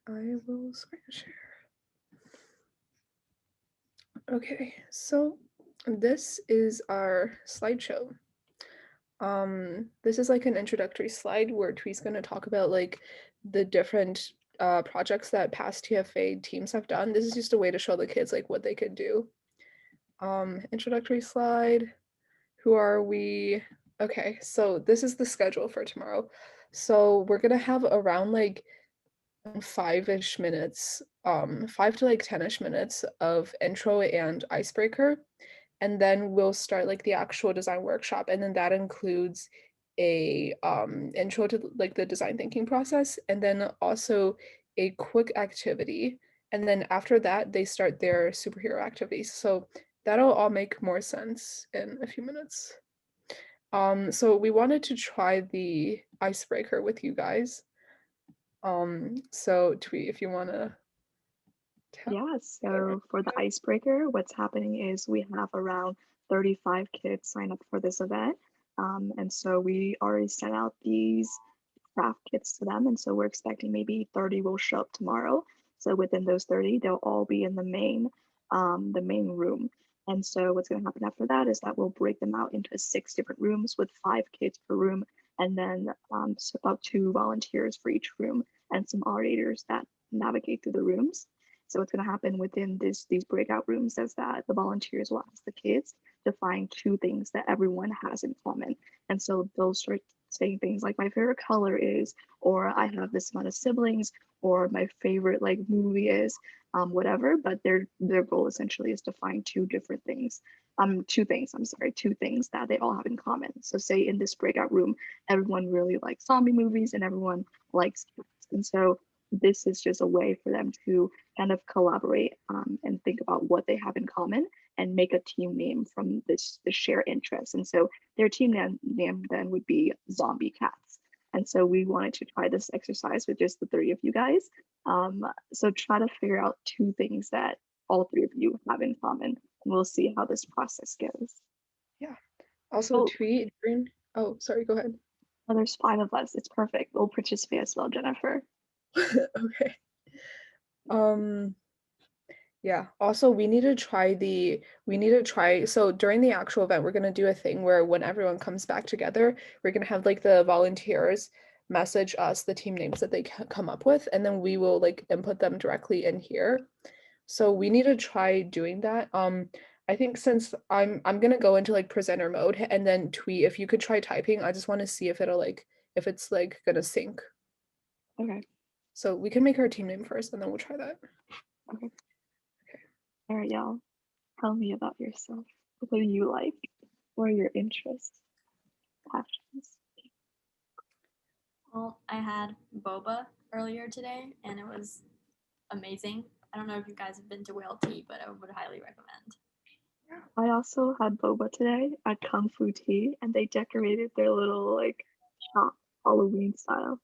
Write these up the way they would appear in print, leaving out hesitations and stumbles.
I will screen share. Okay, so this is our slideshow. This is like an introductory slide where Twee's going to talk about like the different projects that past TFA teams have done. This is just a way to show the kids like what they could do. Introductory slide. Who are we? Okay, so this is the schedule for tomorrow. So we're gonna have around like 5-ish minutes, 5 to like 10-ish minutes of intro and icebreaker. And then we'll start like the actual design workshop. And then that includes a intro to like the design thinking process, and then also a quick activity. And then after that, they start their superhero activities. So that'll all make more sense in a few minutes. So we wanted to try the icebreaker with you guys. So Tweet, if you wanna tell. Yeah, so for the icebreaker, what's happening is we have around 35 kids sign up for this event. And so we already sent out these craft kits to them. And so we're expecting maybe 30 will show up tomorrow. So within those 30, they'll all be in the main room. And so what's going to happen after that is that we'll break them out into 6 different rooms with 5 kids per room, and then so about 2 volunteers for each room and some orators that navigate through the rooms. So what's going to happen within these breakout rooms is that the volunteers will ask the kids to find 2 things that everyone has in common. And so they'll start saying things like my favorite color is, or I have this amount of siblings, or my favorite like movie is, whatever. But their goal essentially is to find 2 things. 2 things, I'm sorry, 2 things that they all have in common. So say in this breakout room, everyone really likes zombie movies and everyone likes cats. And so this is just a way for them to kind of collaborate and think about what they have in common and make a team name from this shared interest. And so their team name then would be Zombie Cats. And so we wanted to try this exercise with just the 3 of you guys. So try to figure out 2 things that all 3 of you have in common. And we'll see how this process goes. Yeah. Also Oh, Tweet during. Oh, sorry. Go ahead. well, there's 5 of us. It's perfect. We'll participate as well, Jennifer. Okay. Um. Yeah. Also, we need to try. So during the actual event, we're gonna do a thing where when everyone comes back together, we're gonna have like the volunteers message us the team names that they come up with, and then we will like input them directly in here. So we need to try doing that. I think since I'm gonna go into like presenter mode and then Tweet, if you could try typing, I just want to see if it'll like if it's like gonna sync. Okay. So we can make our team name first and then we'll try that. Okay. All right, y'all. Tell me about yourself. What do you like? What are your interests, passions? Well, I had boba earlier today and it was amazing. I don't know if you guys have been to Whale Tea, but I would highly recommend. I also had boba today at Kung Fu Tea, and they decorated their little like shop Halloween style.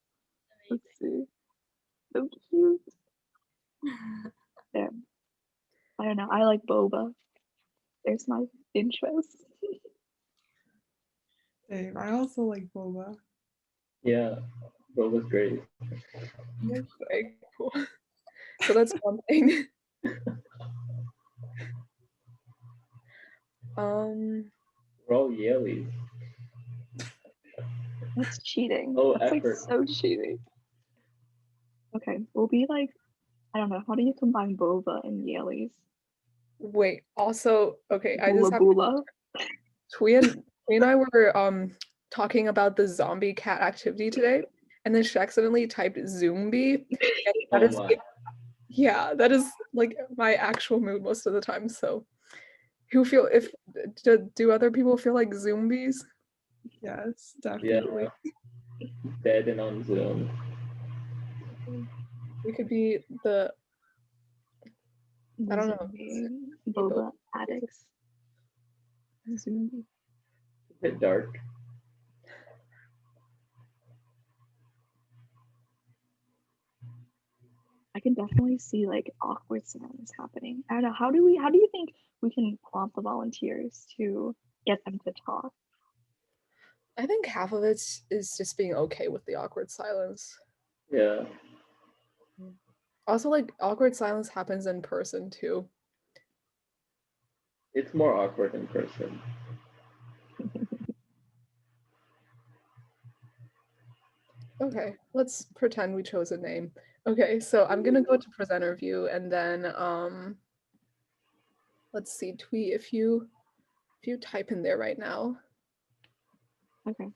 Let's see, so cute. There, I don't know. I like boba. There's my interest. Same. I also like boba. Yeah, boba's great. Okay, cool. So that's one thing. We're all Yaleys. That's cheating. Oh, That's like effort. so cheating. Okay, we'll be like, I don't know. How do you combine boba and Yaleys? Wait, also, okay, I Bula just have bula. Twee and I were talking about the zombie cat activity today, and then she accidentally typed zombie. And that Oh is my. yeah, that is like my actual mood most of the time. So who feel if do other people feel like zombies? Yes, Yeah, definitely. dead and on Zoom. We could be the I don't know. Zombie People. boba addicts. Zombie. A bit dark. I can definitely see like awkward sounds happening. I don't know. How do you think we can prompt the volunteers to get them to talk? I think half of it is just being okay with the awkward silence. Yeah. Also, like awkward silence happens in person too. It's more awkward in person. Okay, let's pretend we chose a name. Okay, so I'm gonna go to presenter view and then let's see, tweet if you type in there right now. Okay.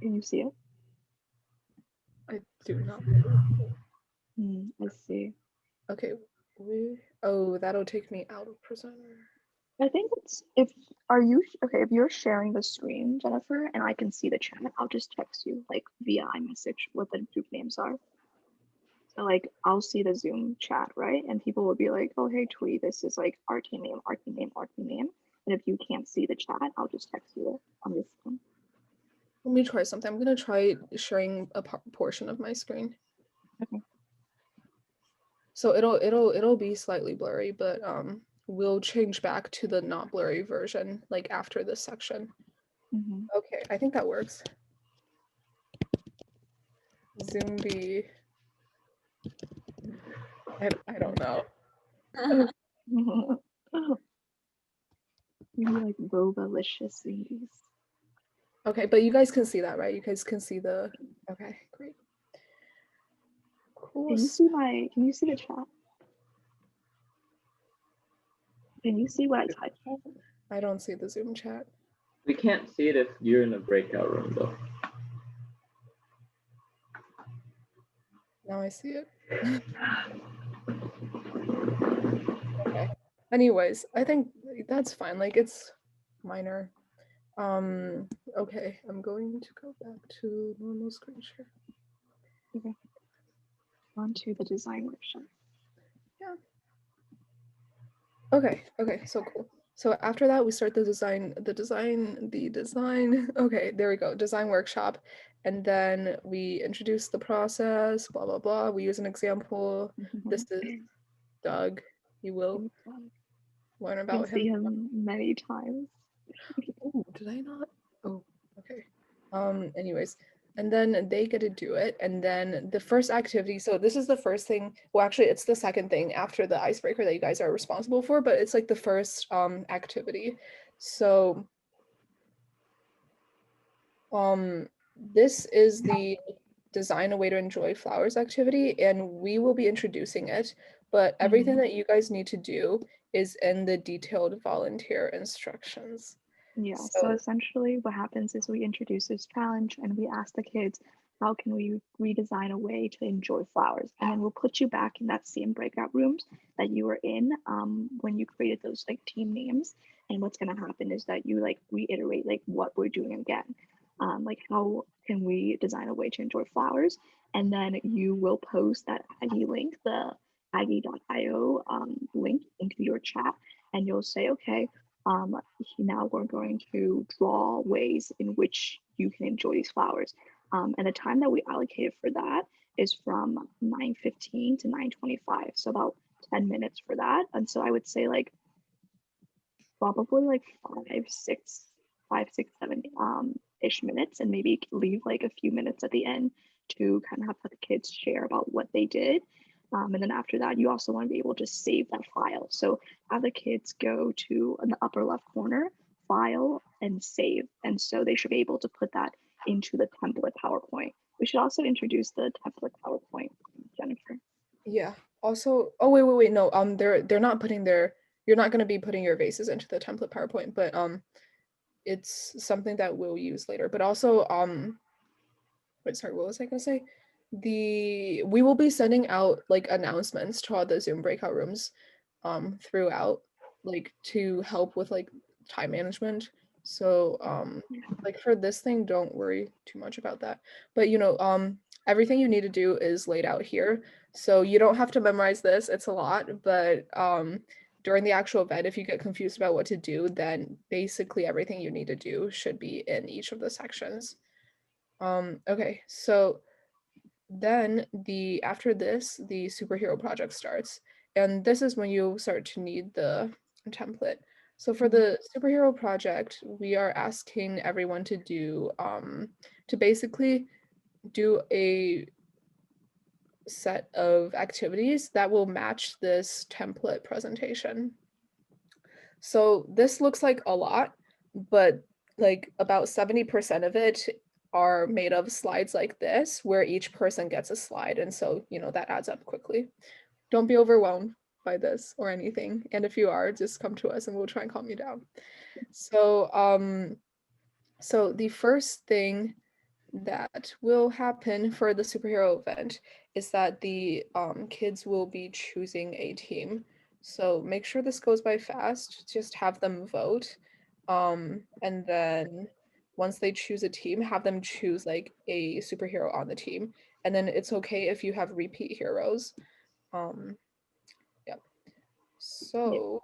Can you see it? I do not. I see. Okay, oh, that'll take me out of presenter. I think it's if you're sharing the screen, Jennifer, and I can see the chat, I'll just text you like via iMessage what the group names are. So like I'll see the Zoom chat, right? And people will be like, oh hey Twee, this is like our team name, our team name, our team name. And if you can't see the chat, I'll just text you it on this phone. Let me try something. I'm gonna try sharing a portion of my screen. Okay. So it'll be slightly blurry, but we'll change back to the not blurry version like after this section. Okay, I think that works. Zoom B. I don't know. Maybe like bobalicious things. Okay, but you guys can see that, right? You guys can see the. Okay, great. Cool. Can you see the chat? Can you see what I typed? I don't see the Zoom chat. We can't see it if you're in a breakout room though. Now I see it. Okay. Anyways, I think that's fine. Like it's minor. Okay, I'm going to go back to normal screen share. Okay. On to the design workshop. Yeah. Okay, so cool. So after that, we start the design. Okay, there we go, design workshop. And then we introduce the process, blah, blah, blah. We use an example. This is Doug. You will learn about him. See him many times. Oh, did I not? Oh, okay. Anyways, and then they get to do it. And then the first activity, so this is the first thing, well, actually, it's the second thing after the icebreaker that you guys are responsible for, but it's like the first activity. So this is the design a way to enjoy flowers activity, and we will be introducing it, but everything that you guys need to do is in the detailed volunteer instructions. Yeah, so essentially what happens is we introduce this challenge and we ask the kids, how can we redesign a way to enjoy flowers? And then we'll put you back in that same breakout rooms that you were in when you created those like team names. And what's gonna happen is that you like reiterate like what we're doing again. Like how can we design a way to enjoy flowers? And then you will post that Aggie link, the aggie.io link into your chat, and you'll say, okay, now we're going to draw ways in which you can enjoy these flowers. And the time that we allocated for that is from 9:15 to 9:25, so about 10 minutes for that. And so I would say like probably like 7 ish minutes, and maybe leave like a few minutes at the end to kind of have the kids share about what they did. And then after that, you also want to be able to save that file. So have the kids go to in the upper left corner, file and save. And so they should be able to put that into the template PowerPoint. We should also introduce the template PowerPoint, Jennifer. Yeah. Also, oh wait, no. They're not putting their. You're not going to be putting your vases into the template PowerPoint, but it's something that we'll use later. But also, wait, sorry, what was I going to say? We will be sending out like announcements to all the Zoom breakout rooms, throughout, like to help with like time management. So, like for this thing, don't worry too much about that. But everything you need to do is laid out here. So you don't have to memorize this. It's a lot, but during the actual event, if you get confused about what to do, then basically everything you need to do should be in each of the sections. Okay, so then after this, the superhero project starts. And this is when you start to need the template. So for the superhero project, we are asking everyone to do to basically do a set of activities that will match this template presentation. So this looks like a lot, but like about 70% of it are made of slides like this, where each person gets a slide. And so, that adds up quickly. Don't be overwhelmed by this or anything. And if you are, just come to us and we'll try and calm you down. So the first thing that will happen for the superhero event is that the kids will be choosing a team. So make sure this goes by fast, just have them vote. And then once they choose a team, have them choose like a superhero on the team. And then it's okay if you have repeat heroes. Yeah. So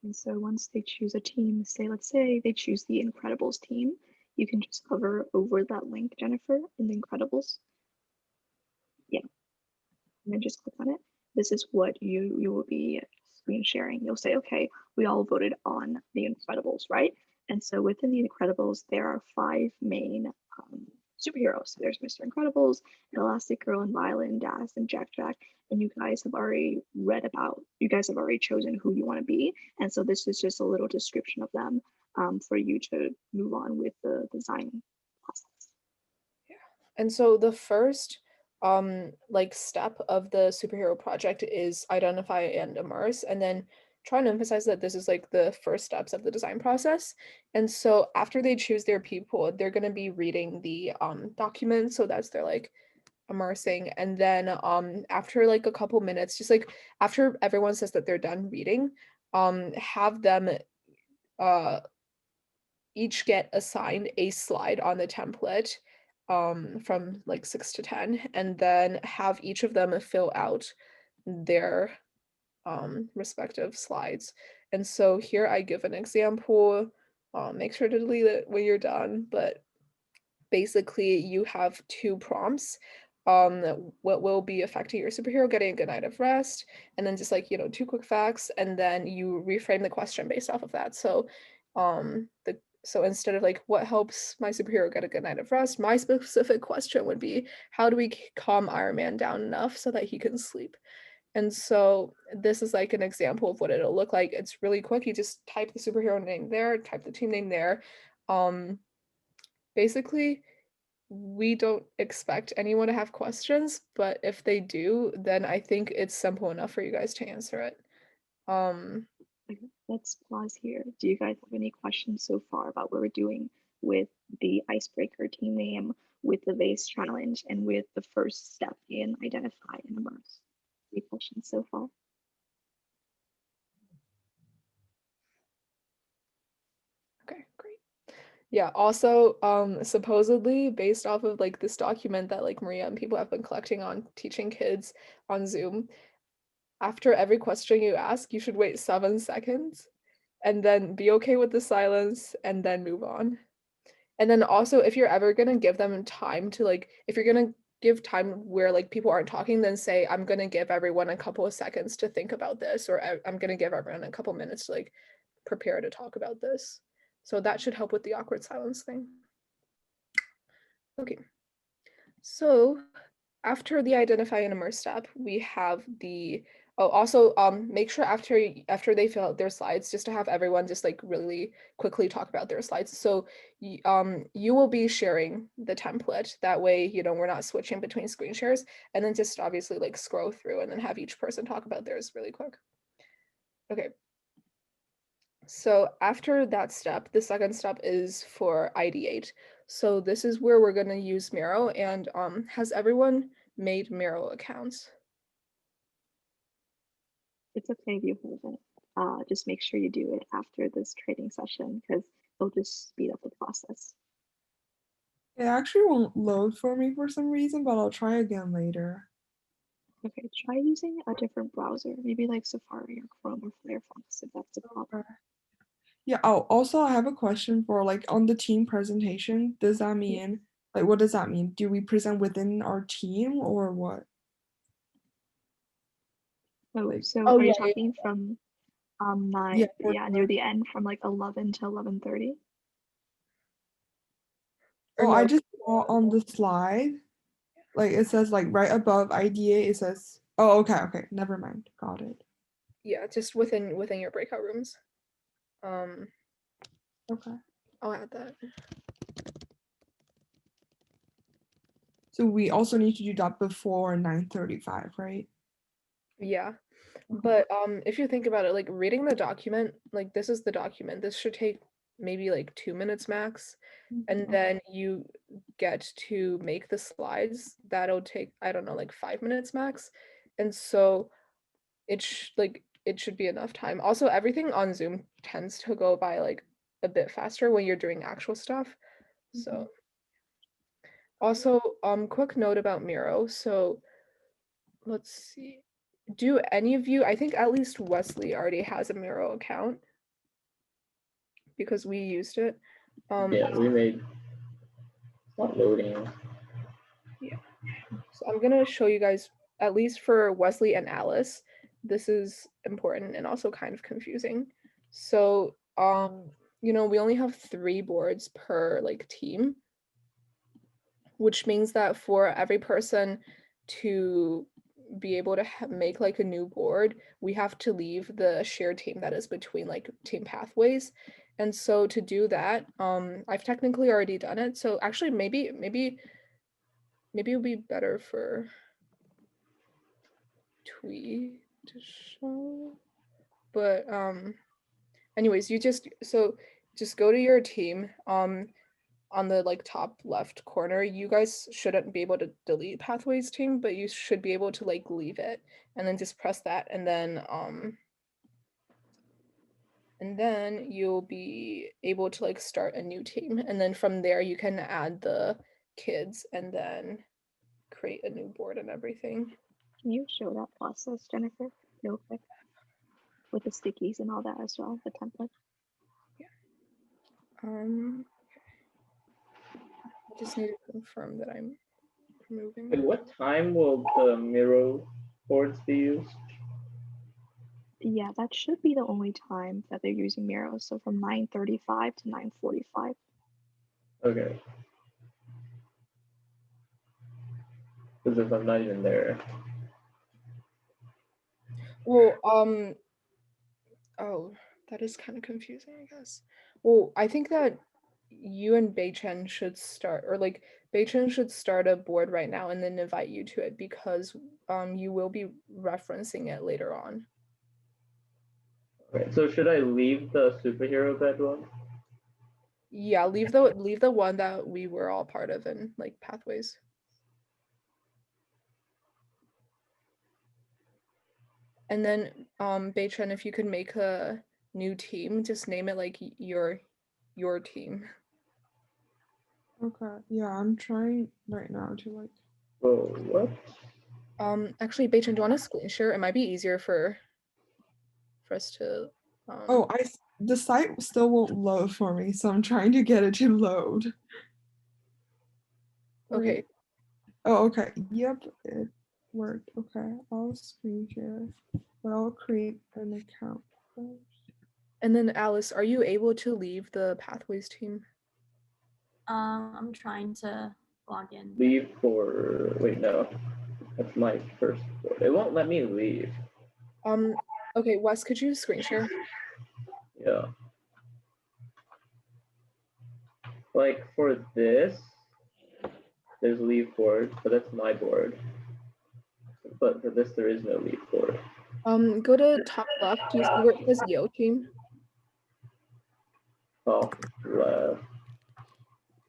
And so once they choose a team, let's say they choose the Incredibles team, you can just hover over that link, Jennifer, in the Incredibles. Yeah. And then just click on it. This is what you will be screen sharing. You'll say, okay, we all voted on the Incredibles, right? And so within the Incredibles, there are 5 main superheroes. So there's Mr. Incredibles, and Elastic Girl, and Violet, and Daz, and Jack Jack. And you guys have already chosen who you want to be. And so this is just a little description of them for you to move on with the design process. And so the first like step of the superhero project is identify and immerse, and then trying to emphasize that this is like the first steps of the design process. And so after they choose their people, they're going to be reading the document, so that's their like immersing. And then after like a couple minutes, just like after everyone says that they're done reading, have them each get assigned a slide on the template from like 6 to 10, and then have each of them fill out their respective slides. And so here I give an example. Make sure to delete it when you're done, but basically you have 2 prompts. What will be affecting your superhero getting a good night of rest, and then just like 2 quick facts, and then you reframe the question based off of that. So instead of like what helps my superhero get a good night of rest, my specific question would be, how do we calm Iron Man down enough so that he can sleep? And so this is like an example of what it'll look like. It's really quick. You just type the superhero name there, type the team name there. Basically, we don't expect anyone to have questions, but if they do, then I think it's simple enough for you guys to answer it. Okay, let's pause here. Do you guys have any questions so far about what we're doing with the icebreaker team name, with the vase challenge, and with the first step in identify and immerse? Any questions so far? Okay, great. Yeah, also, supposedly based off of like this document that like Maria and people have been collecting on teaching kids on Zoom, after every question you ask, you should wait 7 seconds and then be okay with the silence and then move on. And then also, if you're ever gonna give them time to like, if you're gonna give time where like people aren't talking, then say, I'm gonna give everyone a couple of seconds to think about this, or I'm gonna give everyone a couple minutes to like prepare to talk about this. So that should help with the awkward silence thing. Okay. So after the identify and immerse step, we have the also make sure after they fill out their slides, just to have everyone just like really quickly talk about their slides. So you will be sharing the template, that way we're not switching between screen shares, and then just obviously like scroll through and then have each person talk about theirs really quick. Okay. So after that step, the second step is for ideate. So this is where we're going to use Miro, and has everyone made Miro accounts? It's okay if you haven't. Just make sure you do it after this trading session because it'll just speed up the process. It actually won't load for me for some reason, but I'll try again later. Okay, try using a different browser, maybe like Safari or Chrome or Firefox if that's a problem. Yeah, also I have a question for like on the team presentation. Does that mean like what does that mean? Do we present within our team or what? Oh, Like so Oh, are you yeah, talking from 9, for yeah, near the end from like 11 to 11:30. Or Oh, I no, just saw on the slide, like it says like right above IDA, it says, oh, okay, never mind, got it. yeah, just within your breakout rooms. Okay. I'll add that. So we also need to do that before 9:35, right? Yeah. Okay. But if you think about it, like reading the document, like this is the document. This should take maybe like 2 minutes max. And then you get to make the slides. That'll take, I don't know, like 5 minutes max. And so it should be enough time. Also, everything on Zoom tends to go by like a bit faster when you're doing actual stuff. So also, quick note about Miro. So let's see. Do any of you, I think at least Wesley already has a Miro account because we used it. Yeah, we made. It's not loading. So I'm gonna show you guys, at least for Wesley and Alice, this is important and also kind of confusing. So, you know, we only have 3 boards per like team, which means that for every person to be able to make like a new board, we have to leave the shared team that is between like team pathways. And so to do that, I've technically already done it. So actually maybe it would be better for Twee to show. But anyways, you just go to your team on the like top left corner. You guys shouldn't be able to delete pathways team, but you should be able to like leave it and then just press that and then you'll be able to like start a new team, and then from there you can add the kids and then create a new board and everything. Can you show that process, Jennifer, real quick? With the stickies and all that as well, the template. I just need to confirm that I'm removing. At what time will the Miro boards be used? Yeah, that should be the only time that they're using Miro. So from 9:35 to 9:45. Okay. Because if I'm not even there. Well, oh, that is kind of confusing, I guess. Well, I think that you and Beichen should start, or like Beichen should start a board right now and then invite you to it because you will be referencing it later on. Okay, so should I leave the superhero bed one? Yeah, leave the one that we were all part of in like pathways. And then Beichen, if you could make a new team, just name it like your team. Okay, yeah, I'm trying right now to like. Oh, what? Actually, Beichen, do you want to screen share? It might be easier for us to. Oh, the site still won't load for me, so I'm trying to get it to load. Okay. Wait. Oh, okay. Yep, it worked. Okay, I'll screen share, but I'll create an account first. And then Alice, are you able to leave the pathways team? I'm trying to log in. Leave for, wait, no. That's my first board. It won't let me leave. Okay, Wes, could you screen share? Yeah. Like for this, there's leave board, but that's my board. But for this, there is no leave board. Go to top left. Do you see where it says Yo team? Top left.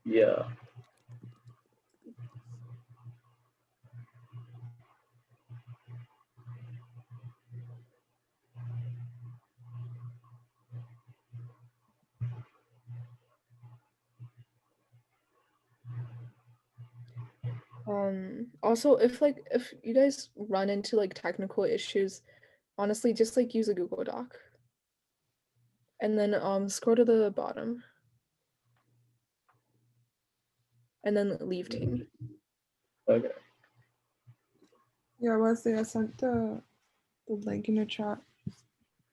Yeah. Also, if you guys run into like technical issues, honestly, just like use a Google Doc. And then scroll to the bottom. And then leave team. Okay. Yeah, Wesley, I sent the link in the chat.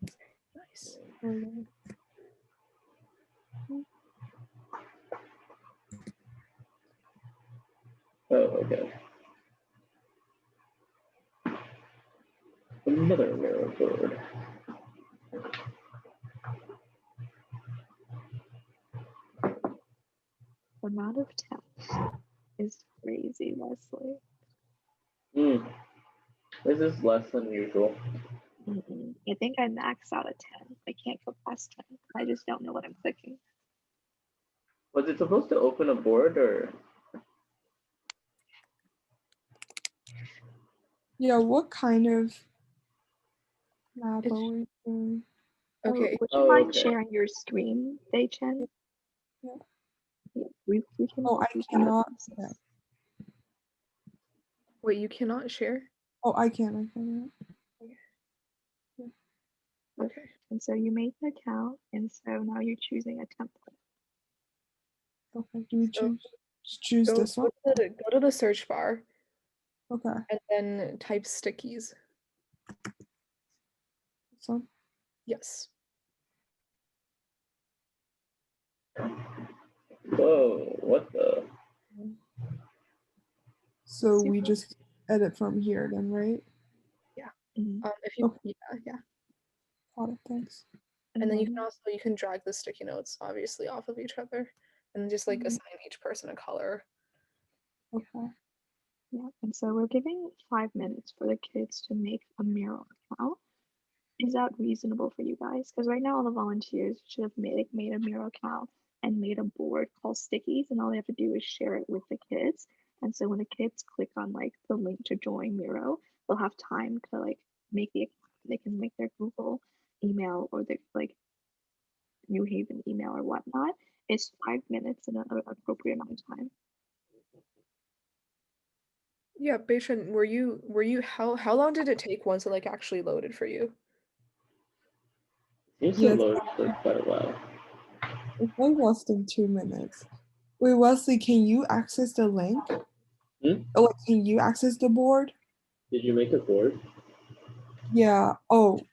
Nice. Okay. Oh, okay. Another mirror board. The amount of text is crazy, Leslie. This is less than usual. I think I maxed out at 10. I can't go past 10. I just don't know what I'm clicking. Was it supposed to open a board or? Yeah, what kind of map It's- are we doing? Okay. Would you Oh, mind okay. sharing your screen, Daychen? Yeah. Yeah, we can Oh, walk I you through the cannot. process. Okay. Wait, you cannot share? Oh, I can. Okay. And so you made the account, and so now you're choosing a template. Okay. Do we So choose Go, this one? go to the search bar Okay. and then type stickies. This one. Yes. Whoa, what the? So we just edit from here then, right? If you Okay. yeah. Got it. Thanks. And then you can drag the sticky notes obviously off of each other and then just like assign each person a color. Okay. Yeah, and so we're giving 5 minutes for the kids to make a mural account. Is that reasonable for you guys? Because right now all the volunteers should have made a mural account and made a board called Stickies, and all they have to do is share it with the kids. And so when the kids click on like the link to join Miro, they'll have time to like make the account. They can make their Google email or their like New Haven email or whatnot. It's 5 minutes and an appropriate amount of time. Yeah, Beishan, were you how long did it take once it like actually loaded for you? Seems to Yes. load for quite a while. It's like less than 2 minutes. Wait, Wesley, can you access the link? Oh, like, can you access the board? Did you make a board? Yeah. Oh, Is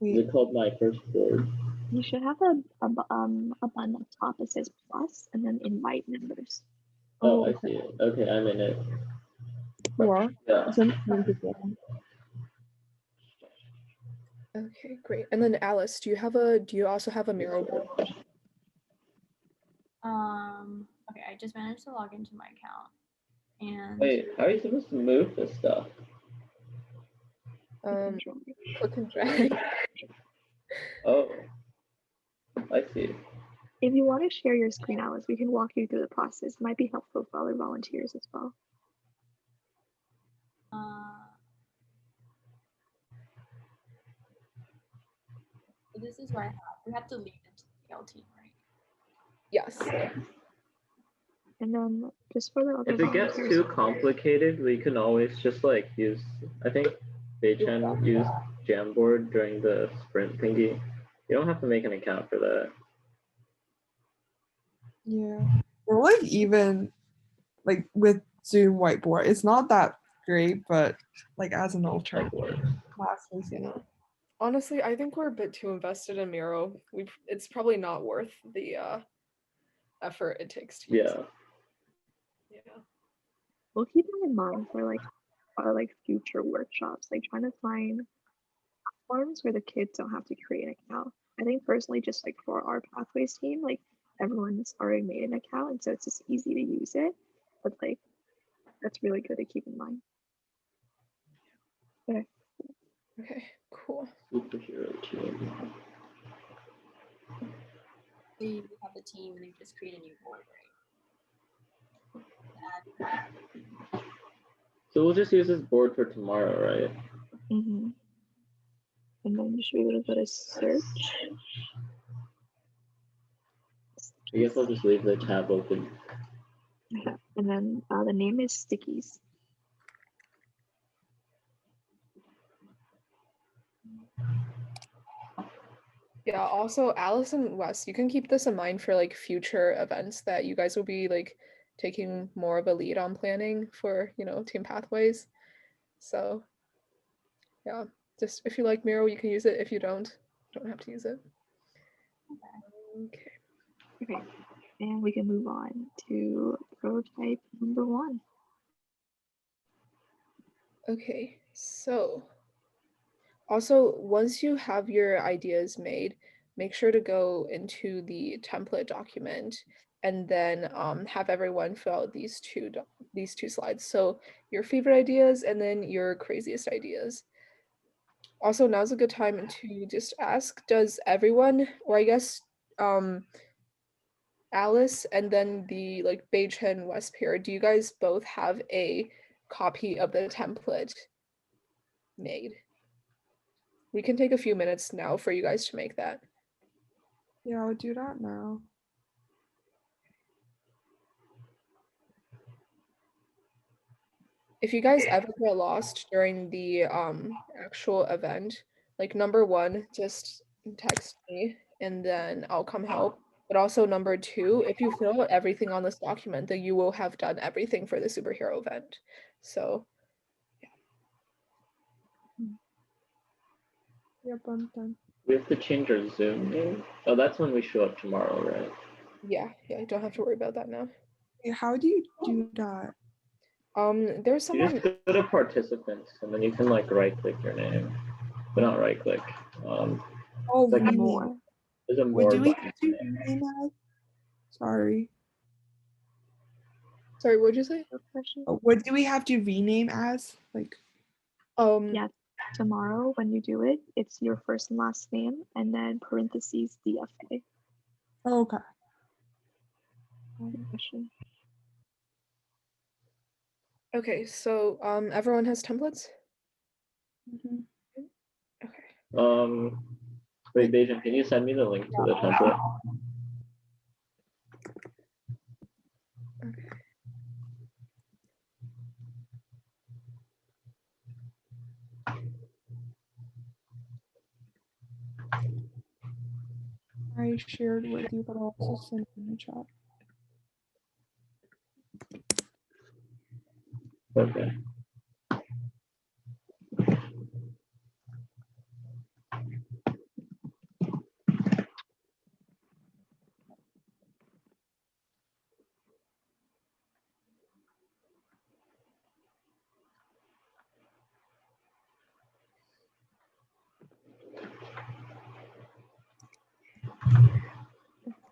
wait. it called My First Board? You should have a button up top that says plus and then invite members. Oh, I see it. Okay, I'm in it. You are? Yeah. Send me the link again. Okay, great. And then Alice, do you also have a Miro board? Okay, I just managed to log into my account. And Wait, how are you supposed to move this stuff? Click and drag. Oh, I see. If you want to share your screen, Alice, we can walk you through the process. It might be helpful for other volunteers as well. So this is where we have to leave it to the PL team, right? Yes. And then just for the other If it gets volunteers, too complicated, we can always just like use, I think Beichan used Jamboard during the sprint thingy. You don't have to make an account for that. Yeah. Or like even like with Zoom whiteboard. It's not that great, but like as an alternative. Classes, you know. Honestly, I think we're a bit too invested in Miro. It's probably not worth the effort it takes to use Yeah. it. Yeah. we'll keep them in mind for like our like future workshops, like trying to find platforms where the kids don't have to create an account. I think personally, just like for our pathways team, like everyone's already made an account, and so it's just easy to use it. But like that's really good to keep in mind. Okay. Okay, cool. Superhero team. We have the team and they just create a new board, right? So we'll just use this board for tomorrow, right? And then you should be able to go to search. I guess I'll just leave the tab open. And then the name is Stickies. Yeah, also Alice and Wes, you can keep this in mind for like future events that you guys will be like taking more of a lead on planning for, team pathways. So yeah, just if you like Miro, you can use it. If you don't have to use it. Okay. Okay, and we can move on to prototype number 1. Okay, so also once you have your ideas made, make sure to go into the template document and then have everyone fill out these two slides. So your favorite ideas and then your craziest ideas. Also, now's a good time to just ask, does everyone, or I guess Alice and then the like Beijing and West Pier, do you guys both have a copy of the template made? We can take a few minutes now for you guys to make that. Yeah, I'll do that now. If you guys ever get lost during the actual event, like number one, just text me and then I'll come help. But also number two, if you fill out everything on this document, then you will have done everything for the superhero event. So Yep, I'm done. We have to change our Zoom name. Oh, that's when we show up tomorrow, right? yeah, you don't have to worry about that now. Hey, how do you do that? There's You someone. just go to participants and then you can like right click your name, but not right click. Oh, Like rename. More. There's a What more do we button. have to rename as? Sorry. Sorry, what'd you say? Good question. What do we have to rename as? Like, Yeah, tomorrow when you do it, it's your first and last name and then parentheses DFA. oh, okay. Good question. Okay, so everyone has templates? Mhm. Okay. Wait, Beijing, can you send me the link to the template? Okay. I shared with you, but I'll also send it in the chat. Okay.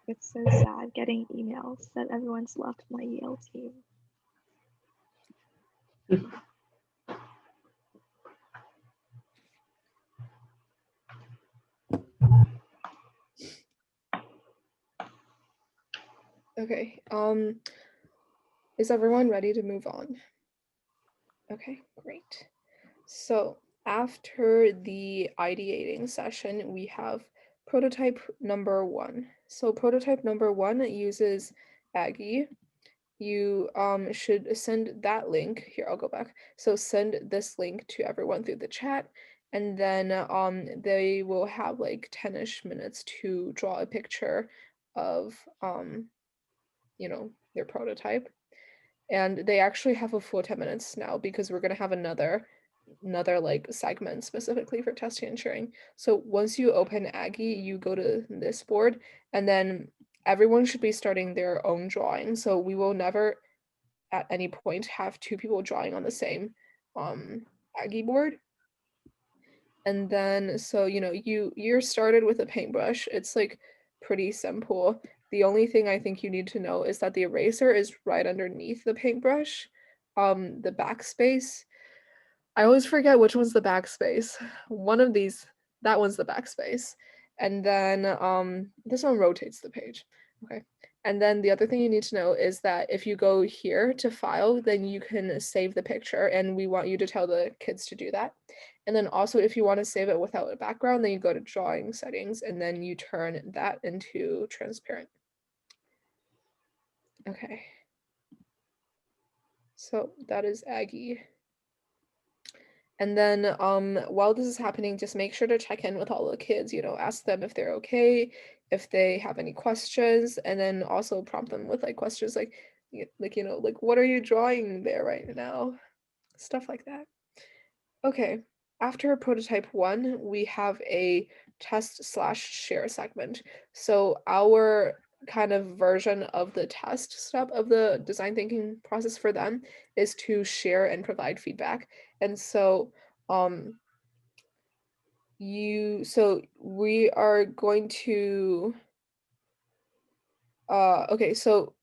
It's so sad getting emails that everyone's left my Yale team. Okay. Is everyone ready to move on? Okay, great. So after the ideating session, we have prototype number one. So prototype number one uses Aggie. You should send that link. Here, I'll go back. So send this link to everyone through the chat, and then they will have like 10-ish minutes to draw a picture of their prototype. And they actually have a full 10 minutes now because we're gonna have another like segment specifically for testing and sharing. So once you open Aggie, you go to this board, and then everyone should be starting their own drawing. So we will never at any point have two people drawing on the same Aggie board. And then so you're started with a paintbrush. It's like pretty simple. The only thing I think you need to know is that the eraser is right underneath the paintbrush. The backspace, I always forget which one's the backspace. One of these, that one's the backspace. And then this one rotates the page. Okay. And then the other thing you need to know is that if you go here to file, then you can save the picture, and we want you to tell the kids to do that. And then also if you want to save it without a background, then you go to drawing settings and then you turn that into transparent. Okay. So that is Aggie. And then while this is happening, just make sure to check in with all the kids, ask them if they're okay, if they have any questions, and then also prompt them with like questions like what are you drawing there right now? Stuff like that. Okay, after prototype one, we have a test/share segment. So our kind of version of the test step of the design thinking process for them is to share and provide feedback. And so we are going to okay, so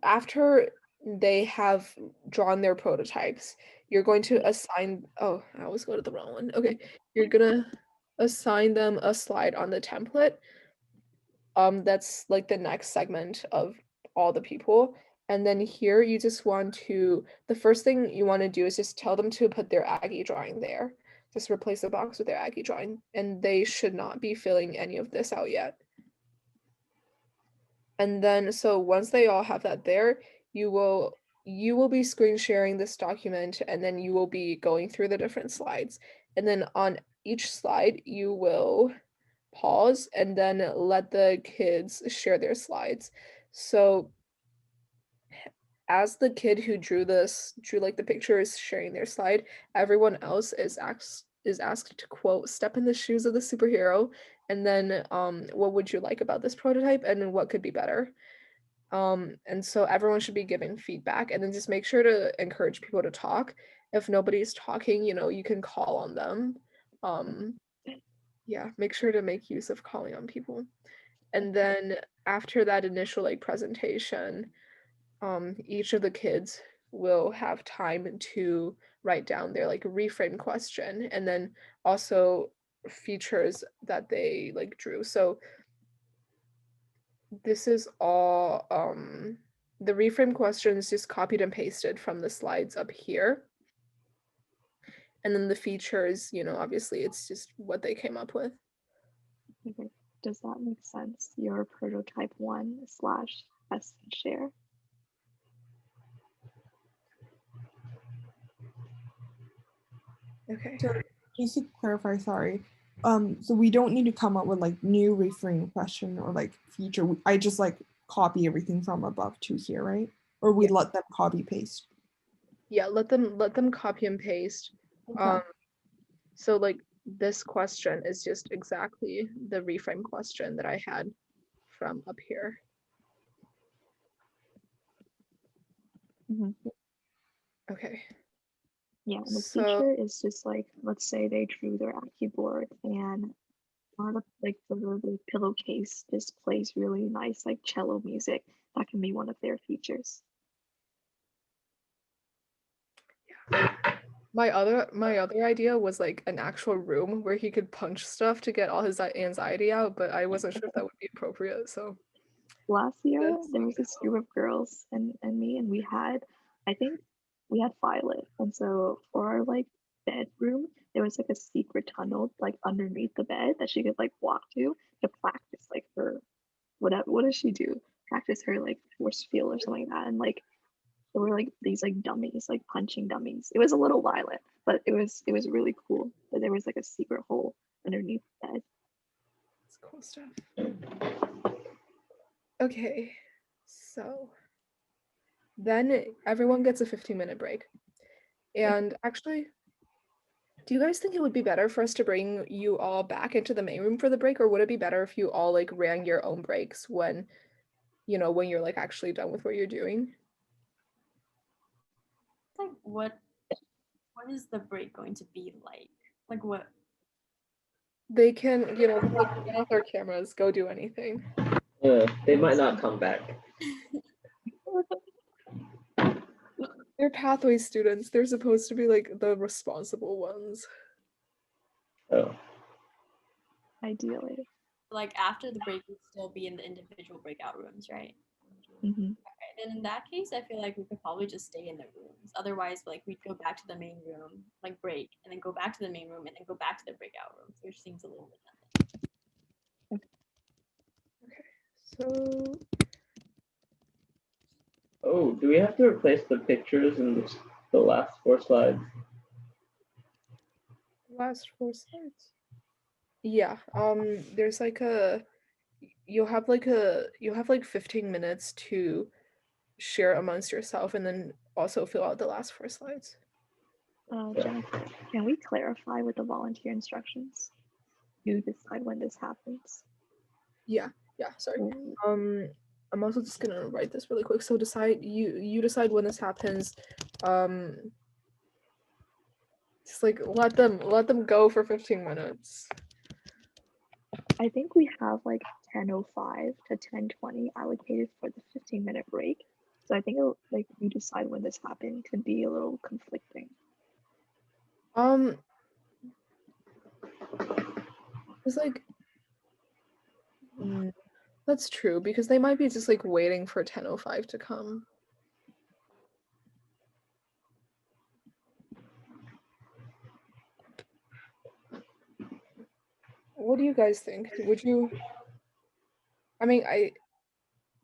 after they have drawn their prototypes, you're going to assign, oh, I always go to the wrong one. Okay, you're gonna assign them a slide on the template. That's like the next segment of all the people. And then here you just want to, the first thing you want to do is just tell them to put their Aggie drawing there. Just replace the box with their Aggie drawing, and they should not be filling any of this out yet. And then, so once they all have that there, you will be screen sharing this document, and then you will be going through the different slides. And then on each slide, you will pause and then let the kids share their slides. So as the kid who drew like the picture is sharing their slide, everyone else is asked to quote, "Step in the shoes of the superhero," and then what would you like about this prototype and what could be better. And so everyone should be giving feedback, and then just make sure to encourage people to talk. If nobody's talking, you can call on them. Yeah, make sure to make use of calling on people. And then after that initial like presentation, each of the kids will have time to write down their like reframe question, and then also features that they like drew. So this is all the reframe questions just copied and pasted from the slides up here. And then the features, obviously it's just what they came up with. Okay. Does that make sense? Your prototype 1/test share. Okay. So just to clarify, sorry. So we don't need to come up with like new reframe question or like feature. I just like copy everything from above to here, right? Or we let them copy paste. Yeah, let them copy and paste. Okay. So like this question is just exactly the reframe question that I had from up here. Mhm. Okay. Yeah, and the So feature is just like, let's say they drew their Aki board and one of like the pillowcase just plays really nice like cello music. That can be one of their features. my other idea was like an actual room where he could punch stuff to get all his anxiety out, but I wasn't sure if that would be appropriate. So Last year That's there was this group of girls and me, and I think we had Violet, and so for our like bedroom there was like a secret tunnel like underneath the bed that she could like walk to practice like her what does she do, practice her like force field or something like that. And like there were like these like dummies, like punching dummies. It was a little violent, but it was really cool that there was like a secret hole underneath the bed. it's cool stuff. Okay, so then everyone gets a 15-minute break. And actually, do you guys think it would be better for us to bring you all back into the main room for the break, or would it be better if you all like ran your own breaks when you're like actually done with what you're doing? Like what is the break going to be like? Like what? They can, like turn off their cameras, go do anything. They might not come back. They're pathway students. They're supposed to be like the responsible ones. Oh. Ideally. Like after the break, we'd still be in the individual breakout rooms, right? Mm-hmm. Okay, then in that case, I feel like we could probably just stay in the rooms. Otherwise, like we'd go back to the main room, like break, and then go back to the main room, and then go back to the breakout rooms, which seems a little redundant. So Oh, do we have to replace the pictures in the last 4 slides? last 4 slides. Yeah, there's like you'll have like 15 minutes to share amongst yourself and then also fill out the last 4 slides. Jennifer, can we clarify with the volunteer instructions? you decide when this happens. Yeah, sorry. Mm. I'm also just gonna write this really quick. So you decide when this happens. Just like let them go for 15 minutes. I think we have like 10:05 to 10:20 allocated for the 15-minute break. So I think like you decide when this happened could be a little conflicting. It's like that's true because they might be just like waiting for 10:05 to come. What do you guys think? Would you? I mean,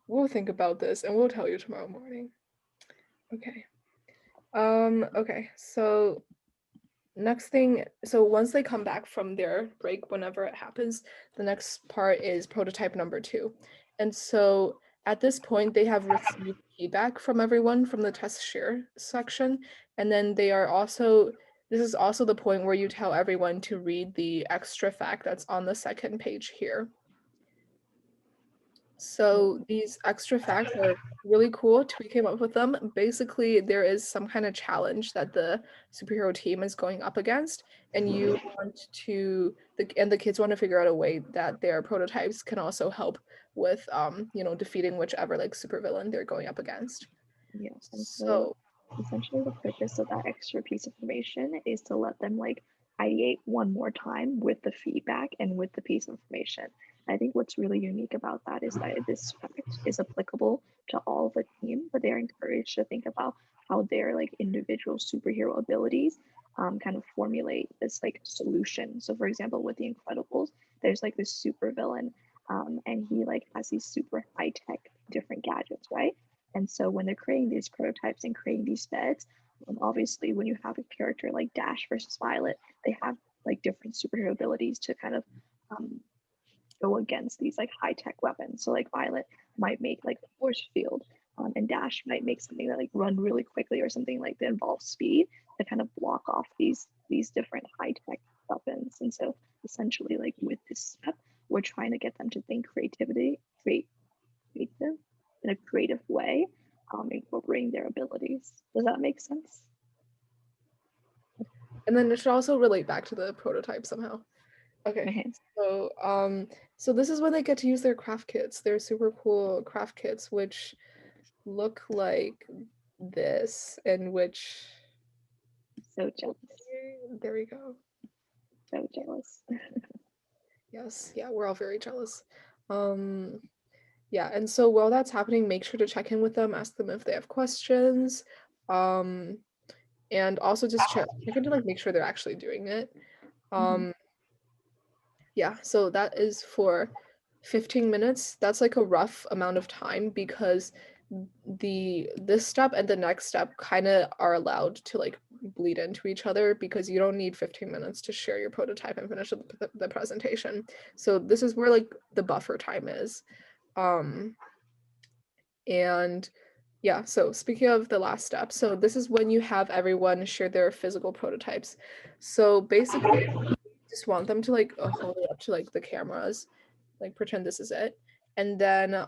we'll think about this and we'll tell you tomorrow morning. Okay. Okay. So next thing, so once they come back from their break, whenever it happens, the next part is prototype number 2. And so at this point, they have received feedback from everyone from the test share section. And then this is also the point where you tell everyone to read the extra fact that's on the second page here. So these extra facts are really cool. We came up with them. Basically, there is some kind of challenge that the superhero team is going up against, and you want to the kids want to figure out a way that their prototypes can also help with defeating whichever like supervillain they're going up against. Yes, and So essentially the purpose of that extra piece of information is to let them like ideate one more time with the feedback and with the piece of information. I think what's really unique about that is that this fact is applicable to all the team, but they're encouraged to think about how their like individual superhero abilities kind of formulate this like solution. So for example, with the Incredibles, there's like this super villain and he like has these super high tech different gadgets, right? And so when they're creating these prototypes and creating these beds, obviously when you have a character like Dash versus Violet, they have like different superhero abilities to kind of go against these like high tech weapons. So like Violet might make like a force field, and Dash might make something that like run really quickly or something like that involves speed to kind of block off these different high tech weapons. And so essentially, like with this step, we're trying to get them to think creative in a creative way, incorporating their abilities. Does that make sense? and then it should also relate back to the prototype somehow. Okay. Okay. So this is when they get to use their craft kits. They're super cool craft kits, which look like this, and which So jealous. there we go. So jealous. Yes, yeah, we're all very jealous. Yeah, and so while that's happening, make sure to check in with them, ask them if they have questions, and also just check in to like make sure they're actually doing it. Yeah, so that is for 15 minutes. That's like a rough amount of time because this step and the next step kind of are allowed to like bleed into each other because you don't need 15 minutes to share your prototype and finish the presentation. So this is where like the buffer time is. And yeah, so speaking of the last step, so this is when you have everyone share their physical prototypes. So basically, just want them to like hold it up to like the cameras, like pretend this is it, and then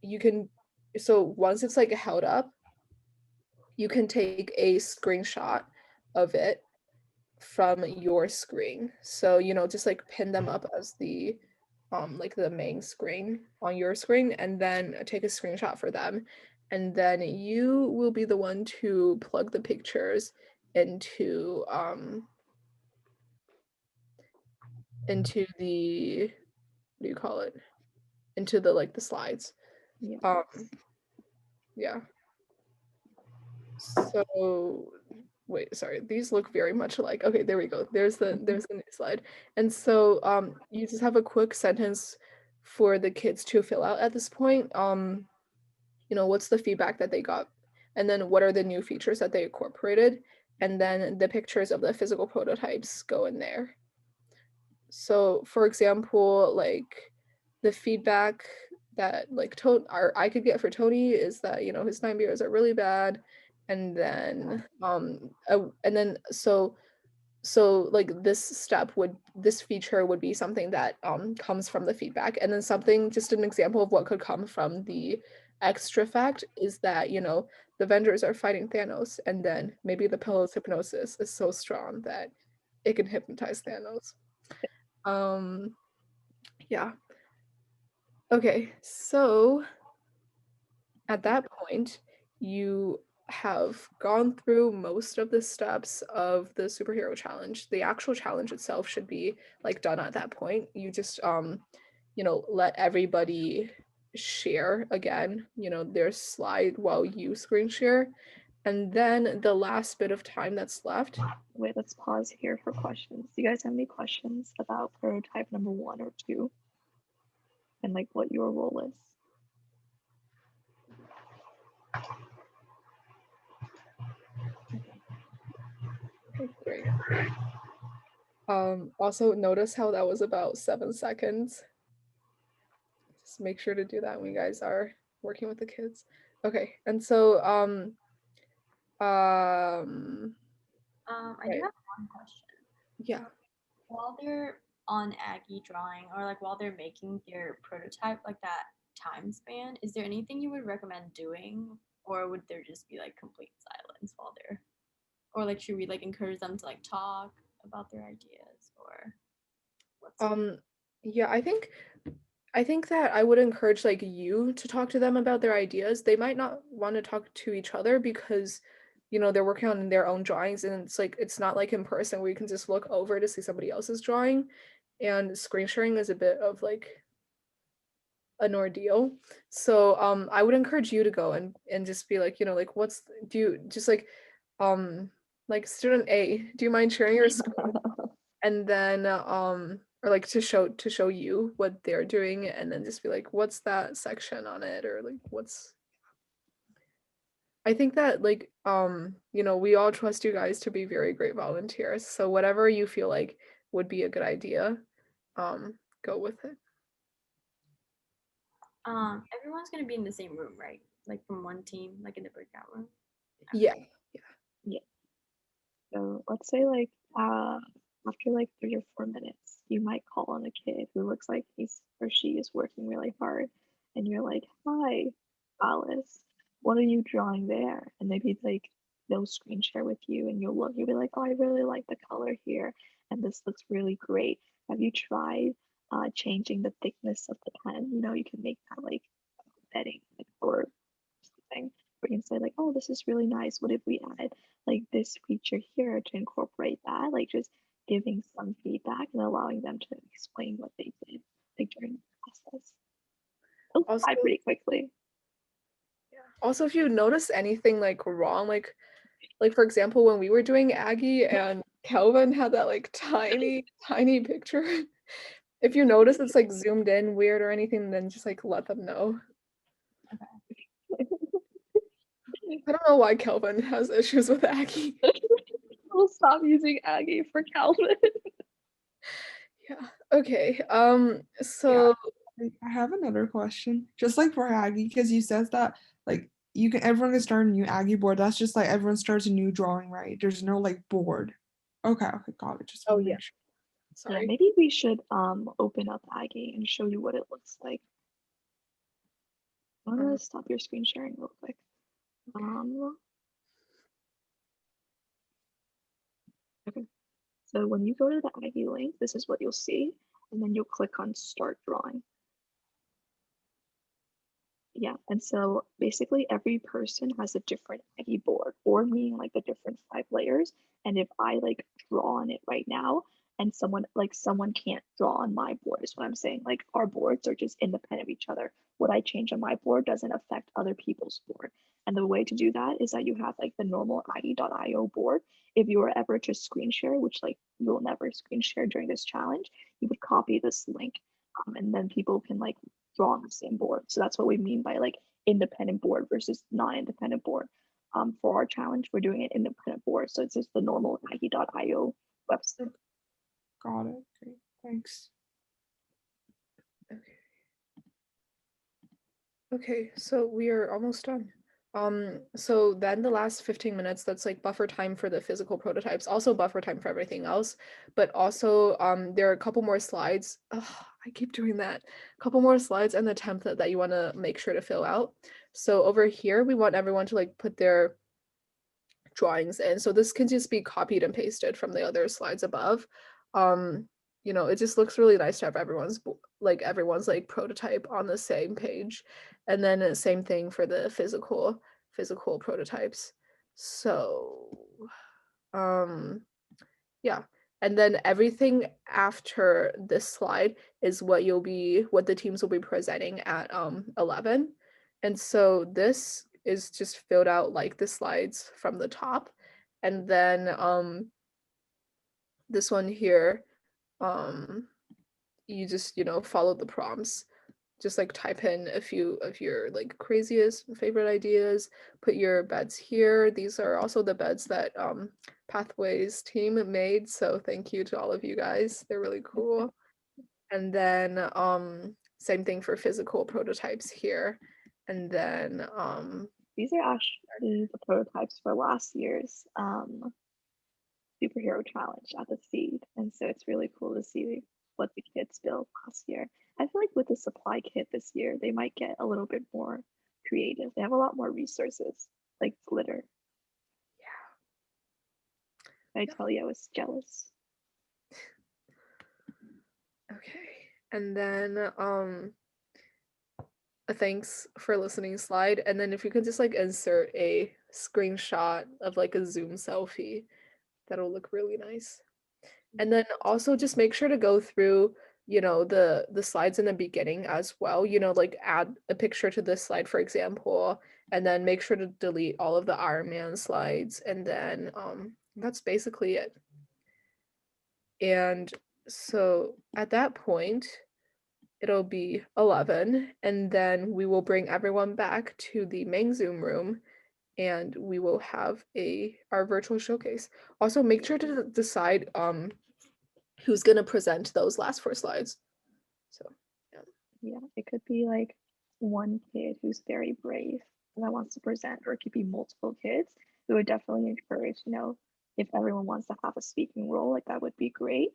you can. So once it's like held up, you can take a screenshot of it from your screen. So just like pin them up as the like the main screen on your screen and then take a screenshot for them, and then you will be the one to plug the pictures into the what do you call it, into the like the slides. Yeah. Yeah, so wait, sorry, these look very much alike. Okay, there we go, there's the new slide. And so you just have a quick sentence for the kids to fill out at this point. What's the feedback that they got, and then what are the new features that they incorporated, and then the pictures of the physical prototypes go in there. So for example, like the feedback that like I could get for Tony is that his nightmares are really bad, and then so so like this feature would be something that comes from the feedback, and then something, just an example of what could come from the extra fact is that, you know, the vendors are fighting Thanos, and then maybe the pillow's hypnosis is so strong that it can hypnotize Thanos. Yeah. Okay, so at that point, you have gone through most of the steps of the superhero challenge. The actual challenge itself should be like done at that point. You just you know, let everybody share again, you know, their slide while you screen share. And then the last bit of time that's left. Wait, let's pause here for questions. Do you guys have any questions about prototype number 1 or 2? And like what your role is? Okay, great. Also notice how that was about 7 seconds. Just make sure to do that when you guys are working with the kids. Okay, and so I do right. have one question. Yeah. While they're on Aggie drawing, or like while they're making their prototype, like that time span, is there anything you would recommend doing, or would there just be like complete silence while they're, or like should we like encourage them to like talk about their ideas, or what's Yeah, I think that I would encourage like you to talk to them about their ideas. They might not want to talk to each other because, you know, they're working on their own drawings, and it's like it's not like in person where you can just look over to see somebody else's drawing, and screen sharing is a bit of like an ordeal. So I would encourage you to go and just be like, you know, like do you just like student A, do you mind sharing your screen? And then or like to show you what they're doing, and then just be like, what's that section on it, or like what's, I think that like you know, we all trust you guys to be very great volunteers, so whatever you feel like would be a good idea, go with it. everyone's gonna be in the same room, right? Like from one team, like in the breakout room. Yeah. Yeah. So let's say like after like 3 or 4 minutes, you might call on a kid who looks like he's or she is working really hard, and you're like, "Hi, Alice, what are you drawing there?" And maybe like they'll screen share with you, and you'll be like, "Oh, I really like the color here, and this looks really great. Have you tried changing the thickness of the pen? You know, you can make that like bedding like, or something. We can say like, oh, this is really nice. What if we added like this feature here to incorporate that? Like just giving some feedback and allowing them to explain what they did like during the process. It'll Also, fly pretty quickly. also if you notice anything like wrong, like for example, when we were doing Aggie and Kelvin had that like tiny picture, if you notice it's like zoomed in weird or anything, then just like let them know. I don't know why Kelvin has issues with Aggie. We'll stop using Aggie for Calvin. Yeah. Okay. So I have another question. Just like for Aggie, because you said that like you can everyone can start a new Aggie board. That's just like everyone starts a new drawing, right? There's no like board. Okay, got it. Just oh wanna yeah, make sure. Yeah, sorry. maybe we should open up Aggie and show you what it looks like. I'm gonna stop your screen sharing real quick. Okay. So when you go to the Aggie link, this is what you'll see, and then you'll click on Start Drawing. Yeah, and so basically every person has a different Aggie board, or meaning like the different 5 layers. And if I like draw on it right now, and someone can't draw on my board, is what I'm saying. Like our boards are just independent of each other. What I change on my board doesn't affect other people's board. And the way to do that is that you have like the normal Aggie.io board. If you were ever to screen share, which like you'll never screen share during this challenge, you would copy this link, and then people can like draw on the same board. So that's what we mean by like independent board versus non-independent board. For our challenge, we're doing an independent board. So it's just the normal Aggie.io website. Got it. Great. Thanks. Okay. Okay, so we are almost done. So then the last 15 minutes, that's like buffer time for the physical prototypes, also buffer time for everything else, but also there are a couple more slides. Ugh, I keep doing that. A couple more slides and the template that you want to make sure to fill out. So over here, we want everyone to like put their drawings in. So this can just be copied and pasted from the other slides above. You know, it just looks really nice to have everyone's like prototype on the same page. And then same thing for the physical prototypes. So yeah. And then everything after this slide is what the teams will be presenting at 11. And so this is just filled out like the slides from the top. And then this one here, you just, you know, follow the prompts. Just like type in a few of your like craziest favorite ideas, put your beds here. These are also the beds that Pathways team made, so thank you to all of you guys, they're really cool. And then same thing for physical prototypes here. And then These are actually the prototypes for last year's superhero challenge at the Seed, and so it's really cool to see what the kids built last year. I feel like with the supply kit this year, they might get a little bit more creative. They have a lot more resources, like glitter. I tell you, I was jealous. okay, and then a thanks for listening slide, and then if you could just like insert a screenshot of like a Zoom selfie, that'll look really nice. And then also just make sure to go through, you know, the slides in the beginning as well, you know, like add a picture to this slide, for example, and then make sure to delete all of the Iron Man slides, and then that's basically it. And so at that point it'll be 11, and then we will bring everyone back to the main Zoom room and we will have our virtual showcase. Also make sure to decide who's gonna present those last 4 slides. So Yeah, it could be like one kid who's very brave and that wants to present, or it could be multiple kids. We would definitely encourage, you know, if everyone wants to have a speaking role, like that would be great.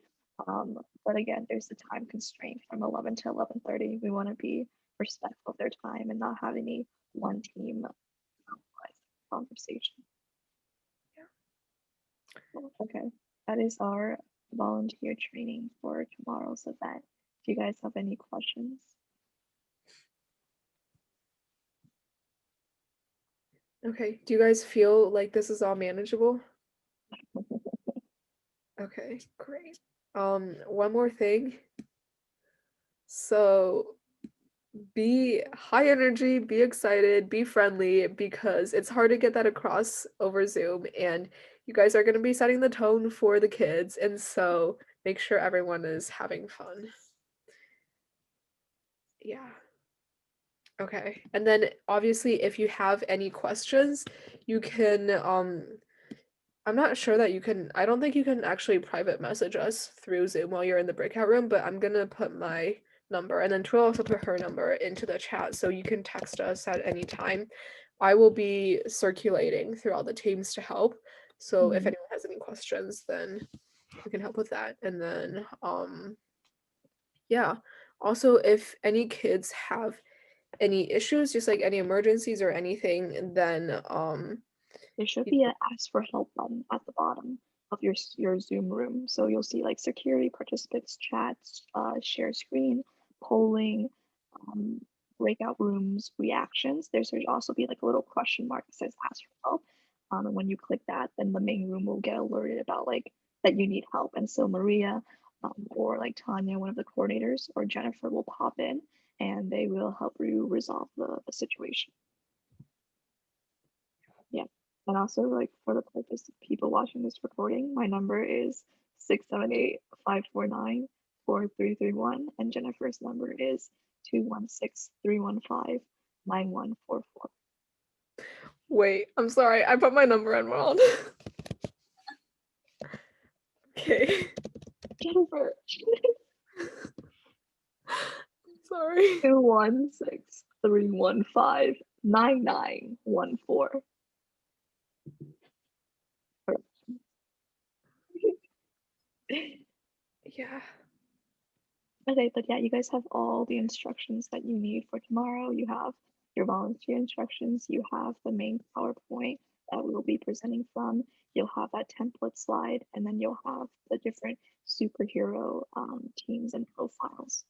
But again, there's the time constraint from 11 to 11:30. We want to be respectful of their time and not have any one team conversation. Yeah. Okay, that is our volunteer training for tomorrow's event. Do you guys have any questions? okay, do you guys feel like this is all manageable? Okay, great. One more thing. So be high energy, be excited, be friendly, because it's hard to get that across over Zoom, and you guys are going to be setting the tone for the kids, and so make sure everyone is having fun. Yeah. Okay. And then obviously if you have any questions, you can I'm not sure that you can, I don't think you can actually private message us through Zoom while you're in the breakout room, but I'm gonna put my number, and then Twill also put her number into the chat, so you can text us at any time. I will be circulating through all the teams to help. So if anyone has any questions, then we can help with that. And then yeah. Also, if any kids have any issues, just like any emergencies or anything, then there should be an ask for help button at the bottom of your Zoom room. So you'll see like security, participants, chats, share screen, polling, breakout rooms, reactions. There should also be like a little question mark that says ask for help. And when you click that, then the main room will get alerted about like that you need help. And so Maria or like Tanya, one of the coordinators, or Jennifer will pop in and they will help you resolve the situation. Yeah. And also, like, for the purpose of people watching this recording, my number is 678-549-4331, and Jennifer's number is 216-315-9144. Wait, I'm sorry, I put my number in wrong. Okay. Jennifer. Sorry. 216-315-9144. 9914. Yeah. Okay, but yeah, you guys have all the instructions that you need for tomorrow. You have your volunteer instructions, you have the main PowerPoint that we will be presenting from, you'll have that template slide, and then you'll have the different superhero teams and profiles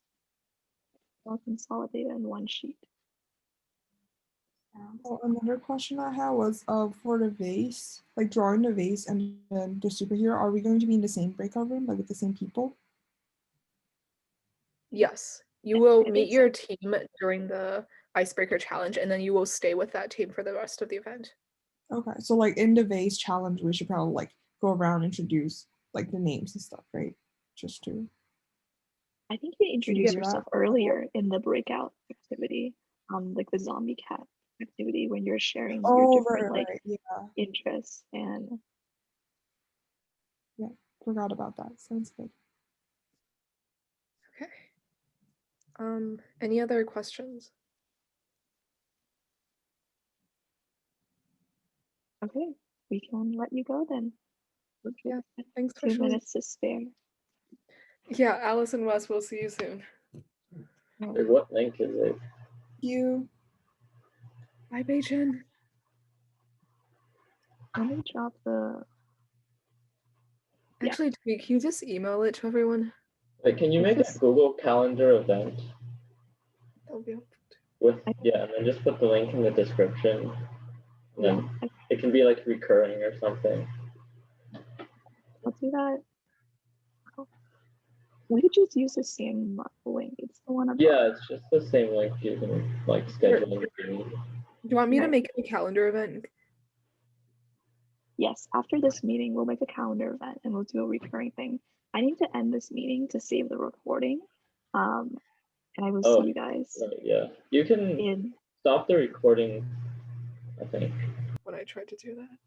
all consolidated in one sheet. Oh, another question I had was for the vase, like drawing the vase and then the superhero, are we going to be in the same breakout room, like with the same people? Yes. You Yeah, will I meet think your team during the icebreaker challenge, and then you will stay with that team for the rest of the event. Okay, so like in the vase challenge, we should probably like go around, introduce like the names and stuff, right? Just to I think you Should we introduced do yourself that? earlier in the breakout activity, like the zombie cat activity when you're sharing your Oh, different like right, yeah, interests and forgot about that. Sounds good. Okay. Any other questions? okay, we can let you go then. Yeah, thanks for 2 showing. minutes to spare. Yeah, Alice and Wes, we'll see you soon. Wait, what link is it? You. Bye, Beijing. Let me drop the. Yeah. Actually, can you just email it to everyone? Like, can you It's make a just- Google Calendar event That would be helpful. with, yeah, and then just put the link in the description. And Yeah, then it can be like recurring or something. I'll do that. Oh. We could just use the same link. It's the one above. Yeah, it's just the same link you can like schedule in the meeting. Do you want me to Right. make a calendar event? Yes, after this meeting, we'll make a calendar event and we'll do a recurring thing. I need to end this meeting to save the recording. And I will Oh, see you guys right, yeah. You can in. stop the recording, I think. When I tried to do that.